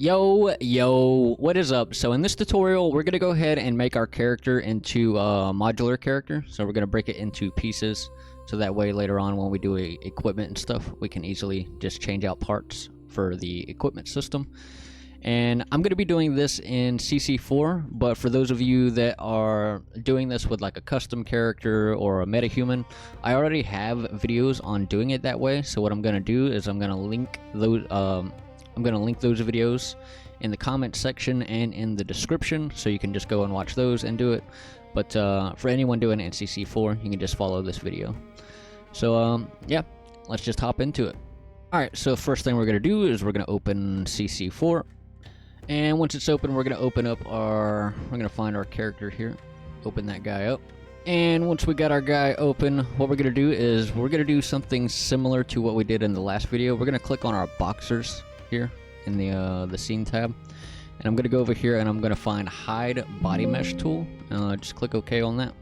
Yo, what is up? So in this tutorial, we're gonna go ahead and make our character into a modular character. So we're gonna break it into pieces, so that way later on when we do equipment and stuff, we can easily just change out parts for the equipment system. And I'm gonna be doing this in CC4, but for those of you that are doing this with like a custom character or a metahuman, I already have videos on doing it that way. So what I'm gonna do is I'm gonna link those videos in the comment section and in the description, so you can just go and watch those and do it. But for anyone doing it in CC4, you can just follow this video. So yeah, let's just hop into it. Alright, so first thing we're going to do is we're going to open CC4. And once it's open, we're going to find our character here. Open that guy up. And once we got our guy open, what we're going to do is we're going to do something similar to what we did in the last video. We're going to click on our boxers here in the scene tab, and I'm gonna go over here and I'm gonna find hide body mesh tool. Just click OK on that,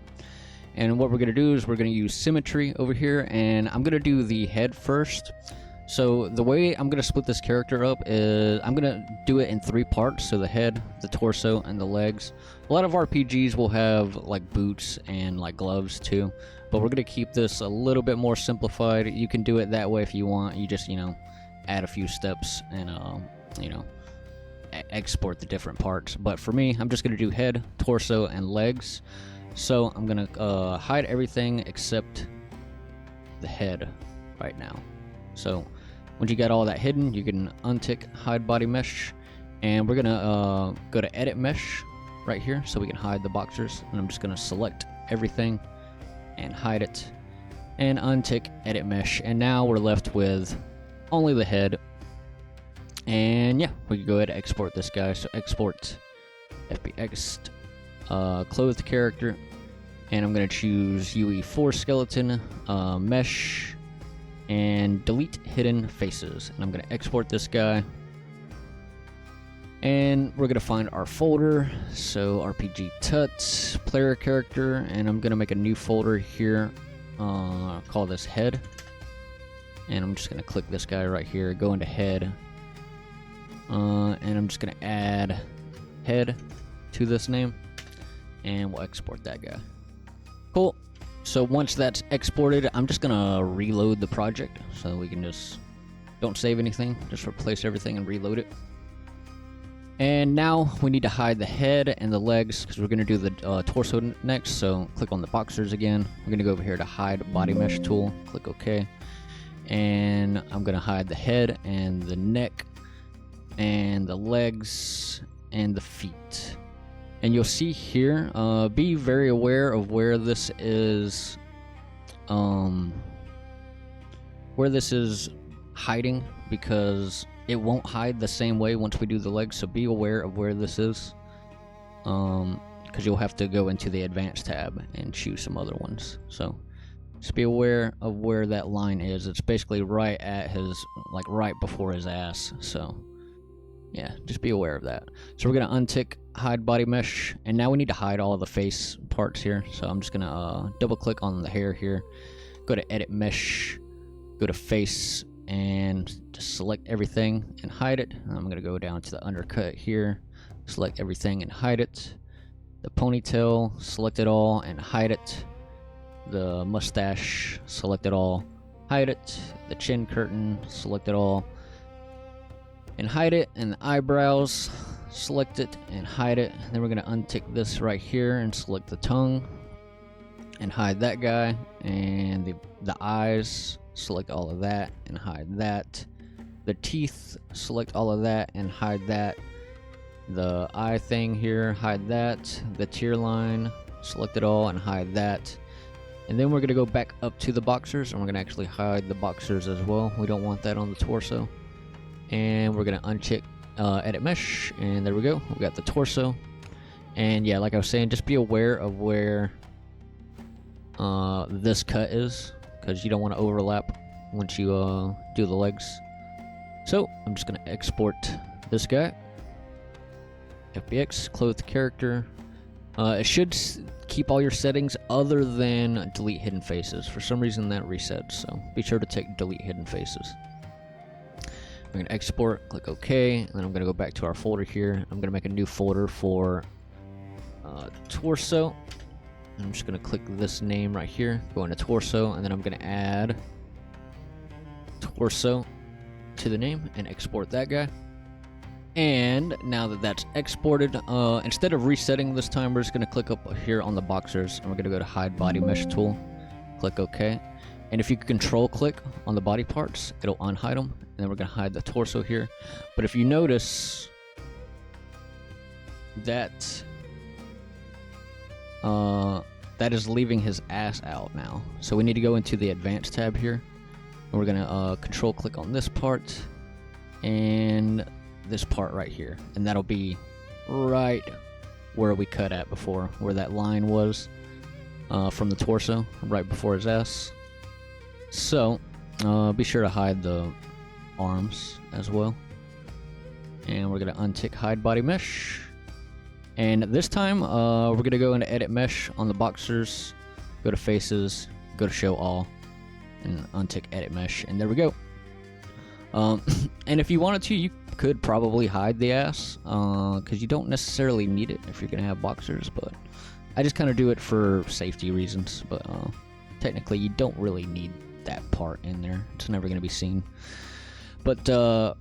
and what we're gonna do is we're gonna use symmetry over here, and I'm gonna do the head first. So the way I'm gonna split this character up is I'm gonna do it in 3 parts, so the head, the torso, and the legs. A lot of RPGs will have like boots and like gloves too, but we're gonna keep this a little bit more simplified. You can do it that way if you want. You just, add a few steps and export the different parts. But for me, I'm just gonna do head, torso, and legs. So I'm gonna hide everything except the head right now. So once you got all that hidden, you can untick hide body mesh, and we're gonna go to edit mesh right here so we can hide the boxers. And I'm just gonna select everything and hide it and untick edit mesh, and now we're left with only the head. And yeah, we can go ahead and export this guy. So export FBX clothed character, and I'm gonna choose UE4 skeleton, mesh, and delete hidden faces, and I'm gonna export this guy. And we're gonna find our folder, so RPG Tut player character, and I'm gonna make a new folder here, call this head. And I'm just going to click this guy right here, go into head, and I'm just going to add head to this name, and we'll export that guy. Cool. So once that's exported, I'm just going to reload the project, so we can just, don't save anything, just replace everything and reload it. And now we need to hide the head and the legs, because we're going to do the torso next. So click on the boxers again. We're going to go over here to hide body mesh tool, click OK. And I'm gonna hide the head and the neck and the legs and the feet. And you'll see here, be very aware of where this is hiding, because it won't hide the same way once we do the legs. So be aware of where this is, because you'll have to go into the advanced tab and choose some other ones. So just be aware of where that line is. It's basically right at his, like right before his ass. So yeah, just be aware of that. So we're gonna untick hide body mesh, and now we need to hide all of the face parts here. So I'm just gonna double click on the hair here, go to edit mesh, go to face, and just select everything and hide it. And I'm gonna go down to the undercut here, select everything and hide it. The ponytail, select it all and hide it. The mustache, select it all, hide it. The chin curtain, select it all and hide it. And the eyebrows, select it and hide it. And then we're going to untick this right here and select the tongue and hide that guy. And the eyes, select all of that and hide that. The teeth, select all of that and hide that. The eye thing here, hide that. The tear line, select it all and hide that. And then we're going to go back up to the boxers, and we're going to actually hide the boxers as well. We don't want that on the torso. And we're going to uncheck edit mesh, and there we go. We got the torso. And yeah, like I was saying, just be aware of where this cut is, because you don't want to overlap once you do the legs. So I'm just going to export this guy. FBX, clothed character. It should keep all your settings other than delete hidden faces. For some reason that resets, so be sure to delete hidden faces. I'm gonna export, click OK, and then I'm gonna go back to our folder here. I'm gonna make a new folder for torso. I'm just gonna click this name right here, go into torso, and then I'm gonna add torso to the name and export that guy. And now that that's exported, instead of resetting this time, we're just gonna click up here on the boxers, and we're gonna go to hide body mesh tool, click OK. And if you control click on the body parts, it'll unhide them, and then we're gonna hide the torso here. But if you notice that that is leaving his ass out now, so we need to go into the advanced tab here, and we're gonna control click on this part and this part right here, and that'll be right where we cut at before, where that line was from the torso, right before his ass. So be sure to hide the arms as well, and we're gonna untick hide body mesh. And this time we're gonna go into edit mesh on the boxers, go to faces, go to show all, and untick edit mesh, and there we go. And if you wanted to, you could probably hide the ass, because you don't necessarily need it if you're gonna have boxers, but I just kind of do it for safety reasons. But technically you don't really need that part in there, it's never gonna be seen. But we're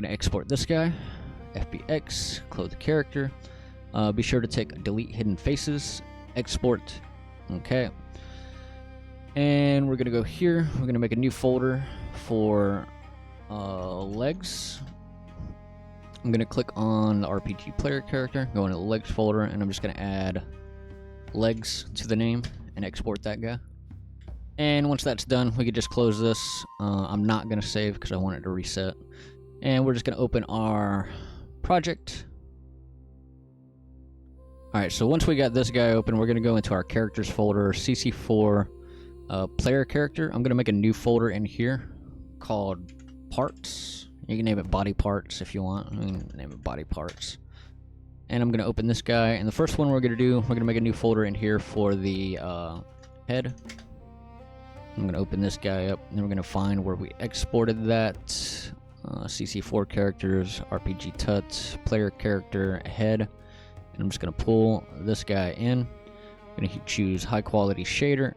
gonna export this guy, FBX, close the character. Be sure to take delete hidden faces, export, okay. And we're gonna go here, we're gonna make a new folder for legs. I'm gonna click on the RPG player character, go into the legs folder, and I'm just gonna add legs to the name and export that guy. And once that's done, we could just close this. I'm not gonna save because I want it to reset. And we're just gonna open our project. Alright, so once we got this guy open, we're gonna go into our characters folder, CC4 player character. I'm gonna make a new folder in here called parts. You can name it body parts if you want. I'm gonna name it body parts. And I'm gonna open this guy, and the first one we're gonna do, we're gonna make a new folder in here for the head. I'm gonna open this guy up, and then we're gonna find where we exported that. CC4 characters, RPG tut, player character, head. And I'm just gonna pull this guy in. I'm gonna choose high quality shader.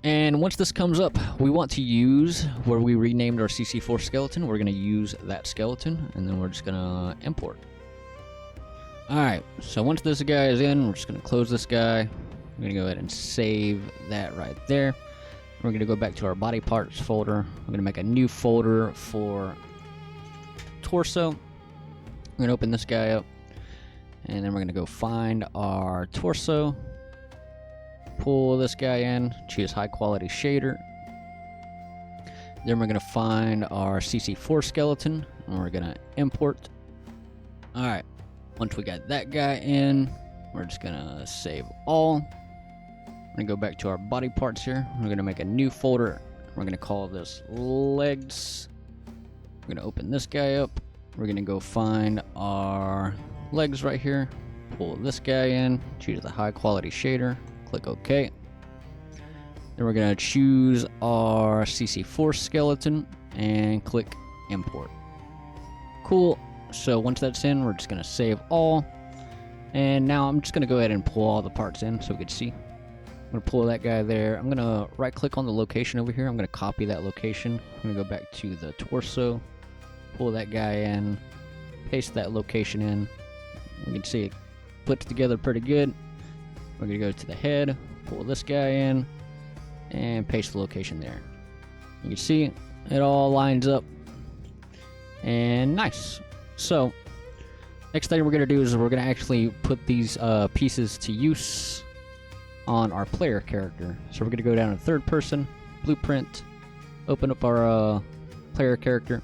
And once this comes up, we want to use where we renamed our CC4 skeleton. We're gonna use that skeleton, and then we're just gonna import. Alright, so once this guy is in, we're just gonna close this guy. I'm gonna go ahead and save that right there. We're gonna go back to our body parts folder. I'm gonna make a new folder for torso. We're gonna open this guy up, and then we're gonna go find our torso, pull this guy in, choose high quality shader. Then we're gonna find our CC4 skeleton, and we're gonna import. Alright, once we got that guy in, we're just gonna save all. We're gonna go back to our body parts here. We're gonna make a new folder. We're gonna call this legs. We're gonna open this guy up. We're gonna go find our legs right here, pull this guy in, choose the high quality shader, click OK. Then we're gonna choose our CC4 skeleton and click import. Cool. So once that's in, we're just gonna save all. And now I'm just gonna go ahead and pull all the parts in so we can see. I'm gonna pull that guy there. I'm gonna right click on the location over here. I'm gonna copy that location. I'm gonna go back to the torso, pull that guy in, paste that location in. We can see it put together pretty good. We're gonna go to the head, pull this guy in, and paste the location there. You can see it all lines up, and nice. So next thing we're gonna do is we're gonna actually put these pieces to use on our player character. So we're gonna go down to third person, blueprint, open up our player character,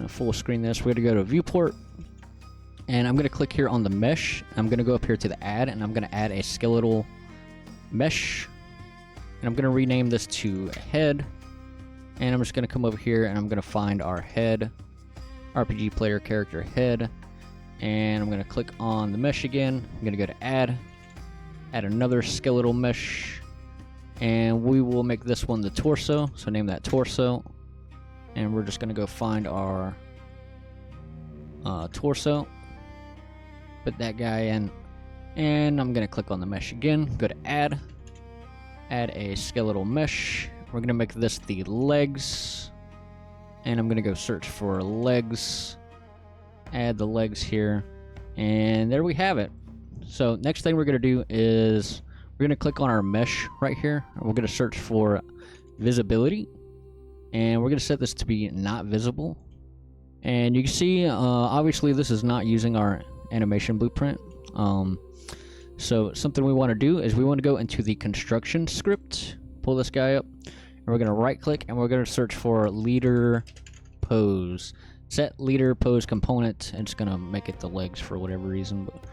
full screen this. We're gonna go to viewport, and I'm gonna click here on the mesh. I'm gonna go up here to the add, and I'm gonna add a skeletal mesh, and I'm gonna rename this to head. And I'm just gonna come over here, and I'm gonna find our head, RPG player character head, and I'm gonna click on the mesh again. I'm gonna go to add another skeletal mesh, and we will make this one the torso. So name that torso. and we're just gonna go find our torso, put that guy in, and I'm gonna click on the mesh again, go to add a skeletal mesh. We're gonna make this the legs, and I'm gonna go search for legs, add the legs here, and there we have it. So next thing we're gonna do is we're gonna click on our mesh right here, and we're gonna search for visibility, and we're gonna set this to be not visible. And you can see obviously this is not using our animation blueprint. So something we want to do is we want to go into the construction script, pull this guy up, and we're gonna right click, and we're gonna search for leader pose. Set leader pose component, and it's gonna make it the legs for whatever reason. But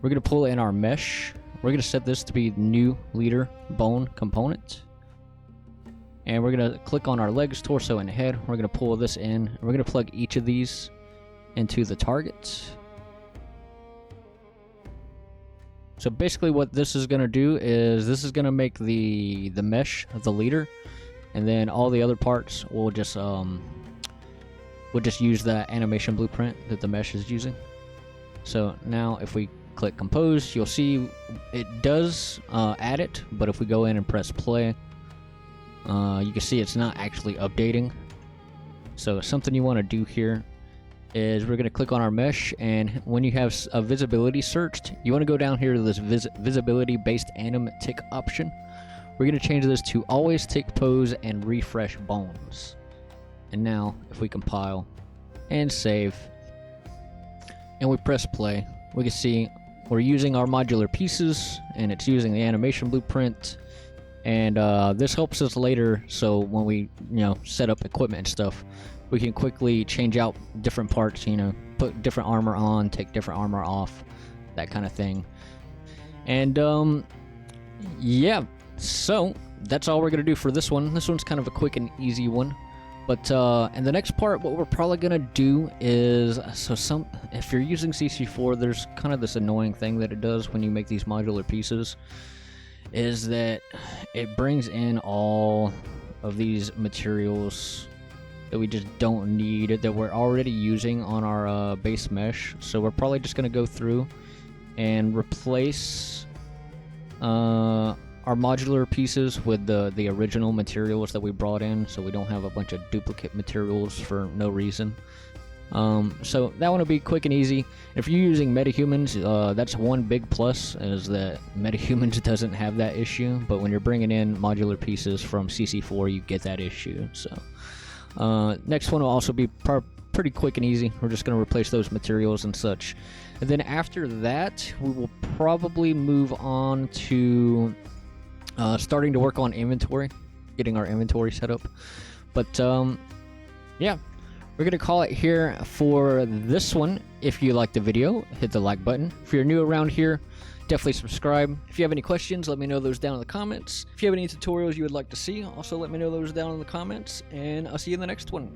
we're gonna pull in our mesh. We're gonna set this to be new leader bone component, and we're gonna click on our legs, torso, and head. We're gonna pull this in, and we're gonna plug each of these into the target. So basically what this is gonna do is this is gonna make the mesh of the leader, and then all the other parts will just use the animation blueprint that the mesh is using. So now if we click compose, you'll see it does add it, but if we go in and press play, you can see it's not actually updating. So something you want to do here is we're going to click on our mesh, and when you have a visibility searched, you want to go down here to this visibility based anim tick option. We're going to change this to always tick pose and refresh bones. And now if we compile and save and we press play, we can see we're using our modular pieces, and it's using the animation blueprint. And this helps us later, so when we set up equipment and stuff, we can quickly change out different parts, put different armor on, take different armor off, that kind of thing. And yeah, so that's all we're gonna do for this one. This one's kind of a quick and easy one. But in the next part, what we're probably gonna do is, if you're using CC4, there's kind of this annoying thing that it does when you make these modular pieces, is that it brings in all of these materials that we just don't need, that we're already using on our base mesh. So we're probably just gonna go through and replace our modular pieces with the original materials that we brought in, so we don't have a bunch of duplicate materials for no reason. So that one will be quick and easy. If you're using metahumans, that's one big plus, is that metahumans doesn't have that issue, but when you're bringing in modular pieces from CC4, you get that issue. So next one will also be pretty quick and easy. We're just going to replace those materials and such. And then after that, we will probably move on to starting to work on inventory, getting our inventory set up. But yeah, we're going to call it here for this one. If you liked the video, hit the like button. If you're new around here, definitely subscribe. If you have any questions, let me know those down in the comments. If you have any tutorials you would like to see, also let me know those down in the comments. And I'll see you in the next one.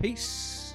Peace.